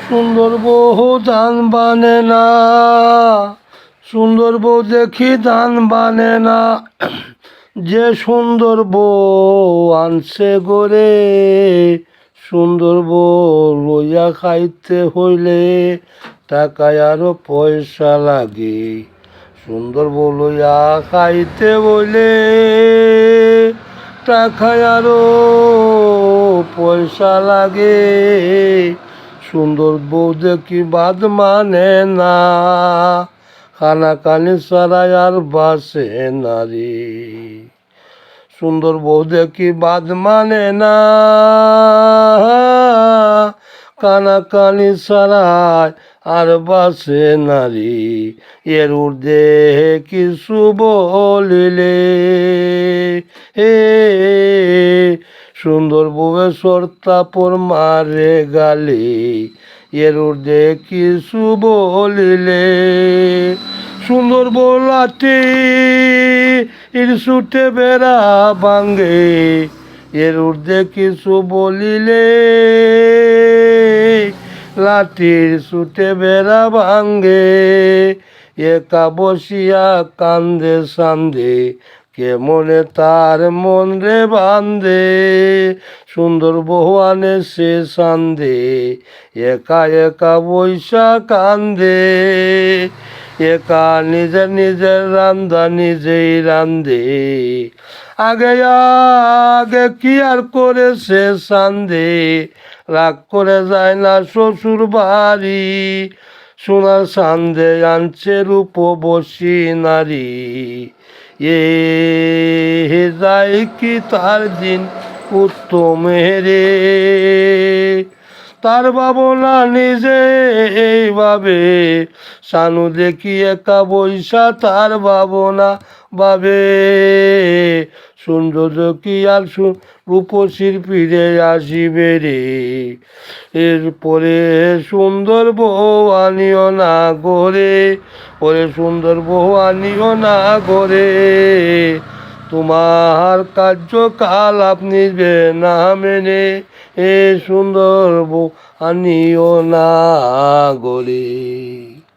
সুন্দর বউ ধান বানে না, সুন্দর বউ দেখি ধান বানে না। যে সুন্দর বউ আনছে গরে, সুন্দর বউ লইয়া খাইতে হইলে টাকায় আরো পয়সা লাগে। সুন্দর বউ লইয়া খাইতে বইলে টাকায় আরো পয়সা লাগে। সুন্দর বউ দেখি বাদ মানে না, খানা কানি ছাড়াই আর বাসে নারী। সুন্দর বউ দেখি বাদ মানে না, কানা কানি ছাড়াই আর বাসে নারী। এর ঊর্ধ্বে কিছু বলিলে হে সুন্দর বউয়ের সর্তাপর মারে গালি। এর ঊর্ধ্বে কিছু বলিলে সুন্দর বউ লাঠি ছুটে বেড়া ভাঙ্গে। এর ঊর্ধ্বে কিছু বলিলে লাঠির ছুটে বেড়া ভাঙ্গে। একা বসিয়া কান্দে সান্দে, কেমনে তার মন রে বান্ধে। সুন্দর বউ আনে সে সান্দে, একা একা বৈশা কান্দে। একা নিজের নিজের রান্দা নিজেই রান্ধে। আগে আগে কি আর করেছে সান্দে, রাগ করে যায় না শ্বশুর বাড়ি। সোনার সান্দে আনছে রূপবশী নারী। এ যায় কি তার দিন উত্তম রে, তার ভাবনা নিজে এইভাবে। সানু দেখি একা বৈশা তার ভাবনা ভাবে। সুন্দর কি আর রূপসীর ফিরে আসিবে রে। এরপরে সুন্দর বউ আনিও না গরে, ওরে সুন্দর বউ আনিও না গরে। তোমার কার্যকাল আপনি না মেনে, এ সুন্দর বউ আনিও না গরে।